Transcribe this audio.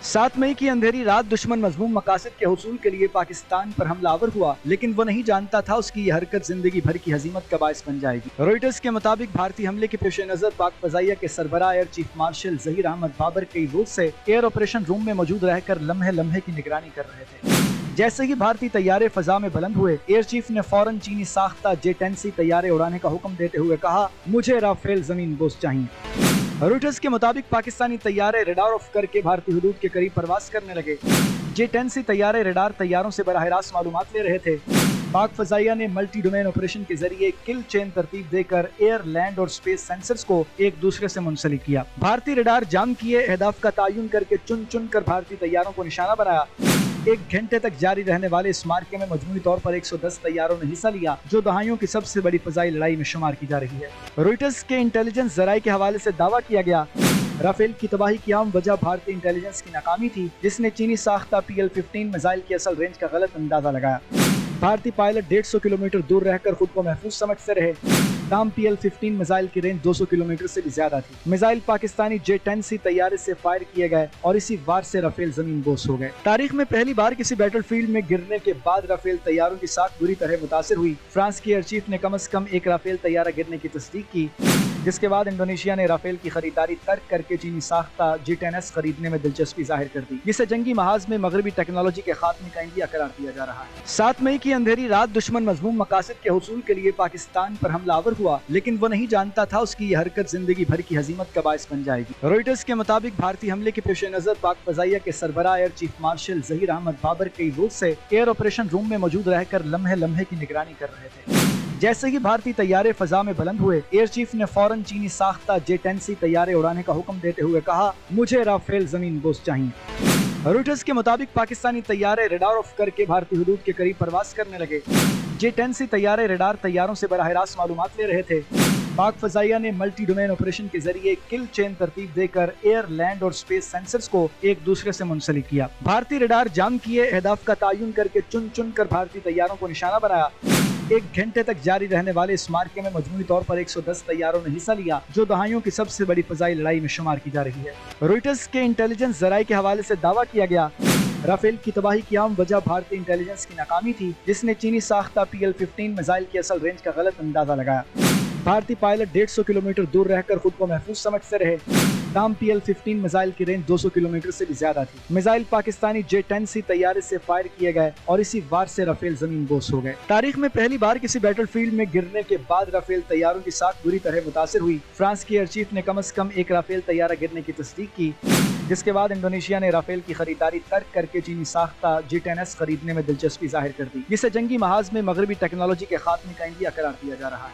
7 मई की अंधेरी रात दुश्मन मज़मूम मकासद के हुसूल के लिए पाकिस्तान पर हमलावर हुआ, लेकिन वो नहीं जानता था उसकी ये हरकत जिंदगी भर की हजीमत का बाइस बन जाएगी। रॉयटर्स के मुताबिक भारतीय हमले के पेश नजर पाक फजाइया के सरबराह air chief marshal Zaheer Ahmed Babar कई रोज से एयर ऑपरेशन रूम में मौजूद रहकर लम्हे लम्हे की निगरानी कर रहे थे। जैसे ही भारतीय तैयारे फजा में बुलंद हुए, एयर चीफ ने फौरन चीनी साख्ता J-10C तैयारे उड़ाने का हुक्म देते हुए कहा, मुझे राफेल जमीन बोस चाहिए। रॉयटर्स के मुताबिक पाकिस्तानी तैयारे रडार ऑफ करके भारतीय हुदूद के करीब परवास करने लगे। J-10C तैयारे रडार तैयारों से बराह रास्त मालूमात ले रहे थे। पाक फजाइया ने मल्टी डोमेन ऑपरेशन के जरिए किल चेन तरतीब देकर एयर, लैंड और स्पेस सेंसर्स को एक दूसरे से मुंसलिक किया। भारतीय रडार जाम किए, अहदाफ का तयन करके चुन चुन कर भारतीय तैयारों को निशाना बनाया। 1 घंटे तक जारी रहने वाले इस मार्के में मजमूई तौर पर 110 तैयारों ने हिस्सा लिया, जो दहाइयों की सबसे बड़ी फजाई लड़ाई में शुमार की जा रही है। रॉयटर्स के इंटेलिजेंस जराये के हवाले से दावा किया गया, राफेल की तबाही की आम वजह भारतीय इंटेलिजेंस की नाकामी थी, जिसने चीनी साख्ता PL-15 मिसाइल की असल रेंज का गलत अंदाजा लगाया। भारतीय पायलट 150 किलोमीटर दूर रहकर खुद को महफूज समझते रहे। ताम PL-15 मिसाइल की रेंज 200 किलोमीटर से भी ज्यादा थी। मिसाइल पाकिस्तानी J-10C तैयारे से फायर किए गए और इसी वार से राफेल जमीन बोस हो गए। तारीख में पहली बार किसी बैटलफील्ड में गिरने के बाद राफेल तैयारों की साख बुरी तरह मुतासिर हुई। फ्रांस की एयर चीफ ने कम से कम एक राफेल तैयारा गिरने की तस्दीक की, जिसके बाद इंडोनेशिया ने राफेल की खरीदारी तर्क करके चीनी साख्ता J-10S खरीदने में दिलचस्पी जाहिर कर दी, जिसे जंगी महाज में मगरबी टेक्नोलॉजी के खात्मे का इंडिया करार दिया जा रहा है। 7 मई की अंधेरी रात दुश्मन मज़मूम मकासद के हुसूल के लिए पाकिस्तान पर हमलावर हुआ, लेकिन वो नहीं जानता था उसकी ये हरकत जिंदगी भर की हजीमत का बाइस बन जाएगी। रॉयटर्स के मुताबिक भारतीय हमले के पेश नजर पाक फजाइया के सरबराह air chief marshal Zaheer Ahmed Babar कई रोज से एयर ऑपरेशन रूम में मौजूद रहकर लम्हे लम्हे की निगरानी कर रहे थे। जैसे ही भारतीय तैयारे फजा में बुलंद हुए, एयर चीफ ने फौरन चीनी साख्ता J-10C तैयारे उड़ाने का हुक्म देते हुए कहा, मुझे राफेल जमीन बोस चाहिए। रॉयटर्स के मुताबिक पाकिस्तानी तैयारे रडार ऑफ करके भारतीय हुदूद के करीब परवास करने लगे। J-10C तैयारे रडार तैयारों से बराह रास्त मालूमात ले रहे थे। पाक फजाइया ने मल्टी डोमेन ऑपरेशन के जरिए किल चेन तरतीब देकर एयर, लैंड और स्पेस सेंसर्स को एक दूसरे से मुंसलिक किया। भारतीय रडार जाम किए, अहदाफ का तयन करके चुन चुन कर भारतीय तैयारों को निशाना बनाया। 1 घंटे तक जारी रहने वाले इस मार्के में मजमूई तौर पर 110 तैयारों ने हिस्सा लिया, जो दहाइयों की सबसे बड़ी फजाई लड़ाई में शुमार की जा रही है। रॉयटर्स के इंटेलिजेंस जराये के हवाले से दावा किया गया, राफेल की तबाही की आम वजह भारतीय इंटेलिजेंस की नाकामी थी, जिसने चीनी साख्ता PL-15 मिसाइल की असल रेंज का गलत अंदाजा लगाया। भारतीय पायलट 150 किलोमीटर दूर रहकर खुद को महफूज समझते रहे। ताम PL-15 मिसाइल की रेंज 200 किलोमीटर से भी ज्यादा थी। मिसाइल पाकिस्तानी J-10C तैयारे से फायर किए गए और इसी वार से राफेल जमीन बोस हो गए। तारीख में पहली बार किसी बैटलफील्ड में गिरने के बाद राफेल तैयारों की साख बुरी तरह मुतासिर हुई। फ्रांस की एयर चीफ ने कम से कम एक राफेल तैयारा गिरने की तस्दीक की, जिसके बाद इंडोनेशिया ने राफेल की खरीदारी तर्क करके चीनी साख्ता J-10S खरीदने में दिलचस्पी जाहिर कर दी, जिसे जंगी महाज में मगरबी टेक्नोलॉजी के खात्मे का इंडिया करार दिया जा रहा है।